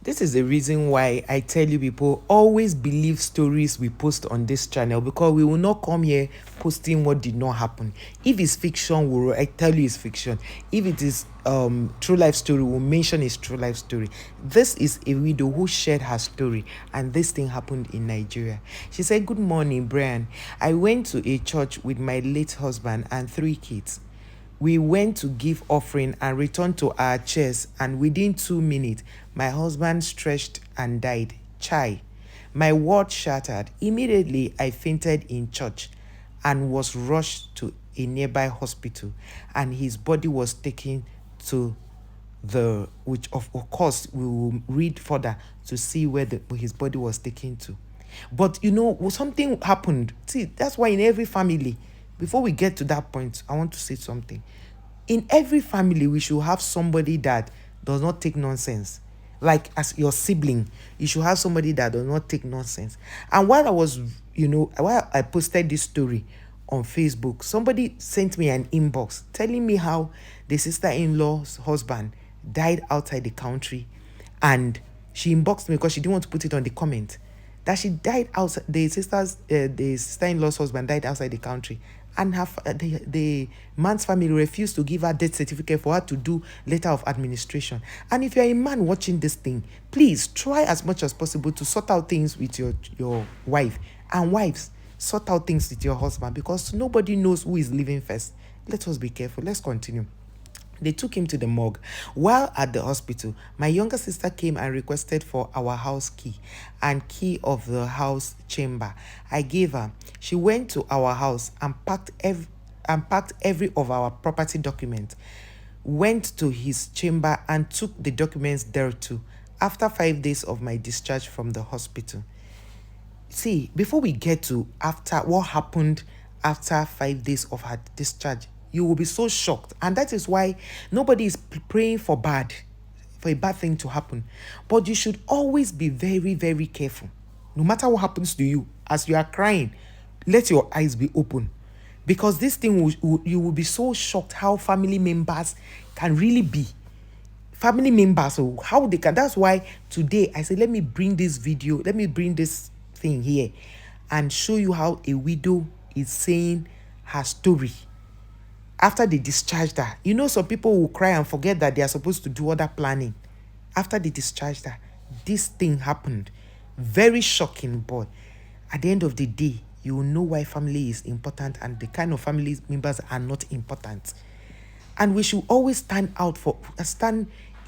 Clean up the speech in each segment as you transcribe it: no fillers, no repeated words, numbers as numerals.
This is the reason why I tell you people always believe stories we post on this channel, because we will not come here posting what did not happen. If it's fiction, I tell you it's fiction. If it is true life story, we'll mention it's true life story. This is a widow who shared her story, and this thing happened in Nigeria. She said, "Good morning, Brian. I went to a church with my late husband and 3 kids. We went to give offering and returned to our chairs, and within 2 minutes, my husband stretched and died. Chai. My world shattered. Immediately, I fainted in church and was rushed to a nearby hospital, and his body was taken to which of course we will read further to see where his body was taken to. But something happened. See, that's why in every family, before we get to that point, I want to say something. In every family, we should have somebody that does not take nonsense. Like as your sibling, you should have somebody that does not take nonsense. And while I posted this story on Facebook, somebody sent me an inbox telling me how the sister-in-law's husband died outside the country, and she inboxed me because she didn't want to put it on the comment that she died outside. The sister-in-law's husband died outside the country, and the man's family refused to give her death certificate for her to do letter of administration. And if you're a man watching this thing, please try as much as possible to sort out things with your wife. And wives, sort out things with your husband, because nobody knows who is living first. Let us be careful. Let's continue. They took him to the morgue. While at the hospital, my younger sister came and requested for our house key and key of the house chamber. I gave her. She went to our house and packed every of our property documents, went to his chamber and took the documents there too, after 5 days of my discharge from the hospital. See, before we get to after what happened after 5 days of her discharge, you will be so shocked. And that is why nobody is praying for a bad thing to happen. But you should always be very, very careful. No matter what happens to you, as you are crying, let your eyes be open. Because this thing, you will be so shocked how family members can really be. Family members, how they can. That's why today I said, let me bring this thing here and show you how a widow is saying her story after they discharged her. Some people will cry and forget that they are supposed to do other planning. After they discharged her, this thing happened. Very shocking, but at the end of the day, you will know why family is important and the kind of family members are not important. And we should always stand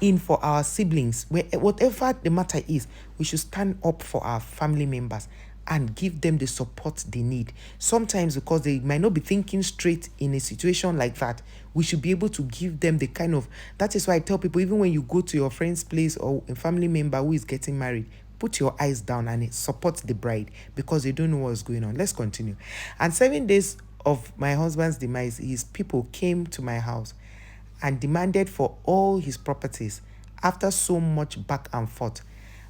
in for our siblings. Whatever the matter is, we should stand up for our family members and give them the support they need. Sometimes, because they might not be thinking straight in a situation like that, we should be able to give them the kind of... That is why I tell people, even when you go to your friend's place or a family member who is getting married, put your eyes down and support the bride, because they don't know what's going on. Let's continue. And 7 days of my husband's demise, his people came to my house and demanded for all his properties. After so much back and forth,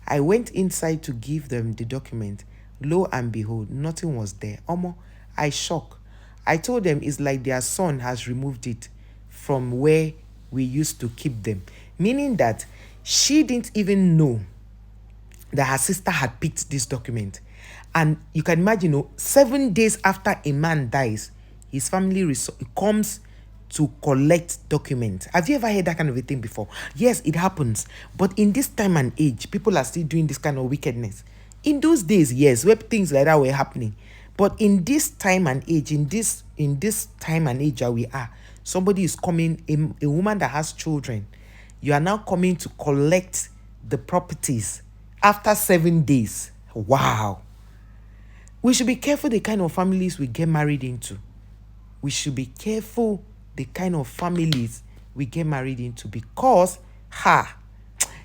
I went inside to give them the document. Lo and behold, nothing was there. I shocked. I told them it's like their son has removed it from where we used to keep them. Meaning that she didn't even know that her sister had picked this document. And you can imagine, 7 days after a man dies, his family comes to collect documents. Have you ever heard that kind of a thing before? Yes, it happens. But in this time and age, people are still doing this kind of wickedness. In those days, yes, where things like that were happening. But in this time and age, in this time and age that we are, somebody is coming, a woman that has children, you are now coming to collect the properties after 7 days. Wow. We should be careful the kind of families we get married into. We should be careful the kind of families we get married into, because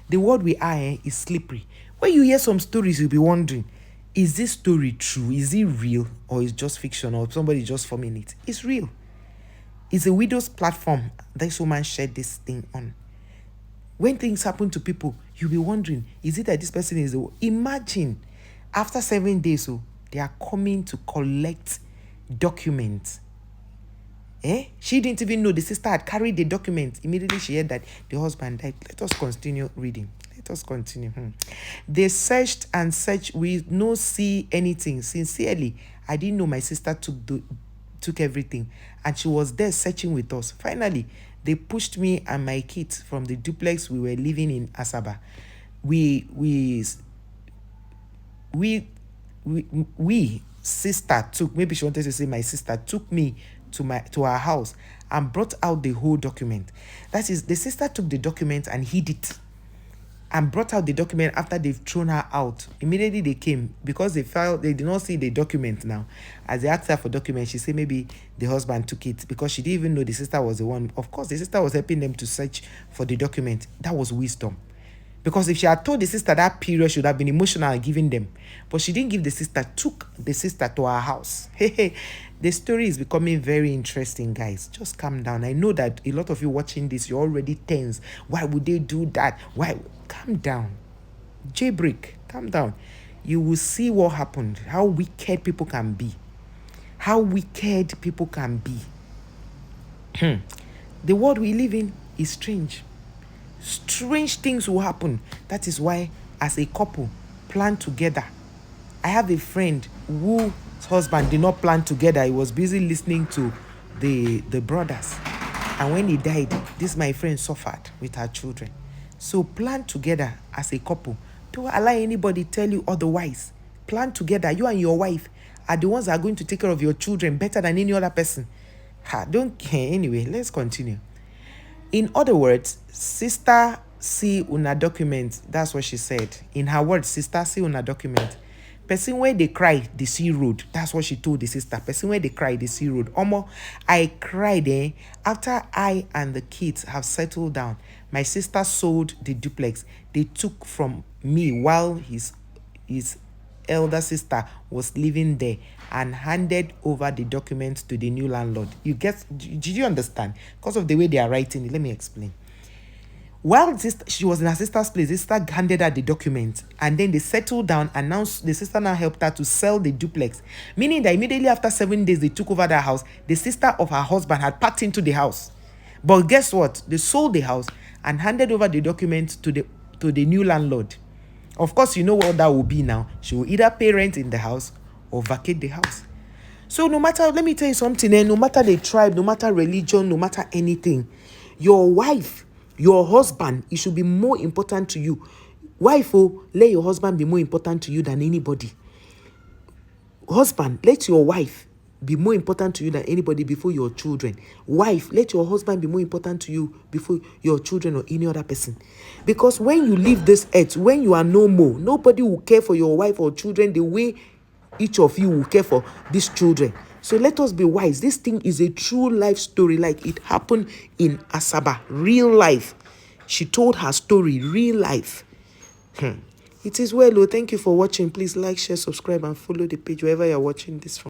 the world we are is slippery. When you hear some stories, you'll be wondering, is this story true? Is it real? Or is it just fiction? Or somebody just forming it? It's real. It's a widow's platform this woman shared this thing on. When things happen to people, you'll be wondering, is it that this person is... Imagine, after 7 days, they are coming to collect documents. She didn't even know the sister had carried the document. Immediately she heard that the husband died. Let us continue reading. Let us continue. They searched and searched. We no see anything. Sincerely, I didn't know my sister took everything, and she was there searching with us. Finally, they pushed me and my kids from the duplex we were living in Asaba. We sister took, maybe she wanted to say my sister took me to her house and brought out the whole document. That is, the sister took the document and hid it and brought out the document after they've thrown her out. Immediately they came, because they did not see the document now. As they asked her for document, she said maybe the husband took it, because she didn't even know the sister was the one. Of course, the sister was helping them to search for the document. That was wisdom. Because if she had told the sister, that period should have been emotional and giving them. But she didn't give the sister, took the sister to her house. The story is becoming very interesting, guys. Just calm down. I know that a lot of you watching this, you're already tense. Why would they do that? Why? Calm down. Jailbreak, calm down. You will see what happened. How wicked people can be. How wicked people can be. The world we live in is strange. Strange things will happen. That is why, as a couple, plan together. I have a friend whose husband did not plan together. He was busy listening to the brothers. And when he died, this my friend suffered with her children. So plan together as a couple. Don't allow anybody tell you otherwise. Plan together. You and your wife are the ones that are going to take care of your children better than any other person. Don't care. Anyway, let's continue. In other words, sister see una document. That's what she said. In her words, sister see una document. Person where they cry, they see road. That's what she told the sister. Person where they cry, they see road. Omo, I cried after I and the kids have settled down. My sister sold the duplex they took from me while his elder sister was living there, and handed over the documents to the new landlord. Did you understand? Because of the way they are writing it, let me explain. While she was in her sister's place, the sister handed her the document, and then they settled down. And now the sister now helped her to sell the duplex, meaning that immediately after 7 days they took over that house. The sister of her husband had packed into the house, but guess what? They sold the house and handed over the document to the new landlord. Of course, you know what that will be now. She will either pay rent in the house or vacate the house. So no matter, let me tell you something, no matter the tribe, no matter religion, no matter anything, your wife, your husband, it should be more important to you. Wife, let your husband be more important to you than anybody. Husband, let your wife be more important to you than anybody before your children. Wife, let your husband be more important to you before your children or any other person. Because when you leave this earth, when you are no more, nobody will care for your wife or children the way each of you will care for these children. So let us be wise. This thing is a true life story, like it happened in Asaba. Real life. She told her story, real life. It is well. Thank you for watching. Please like, share, subscribe, and follow the page wherever you're watching this from.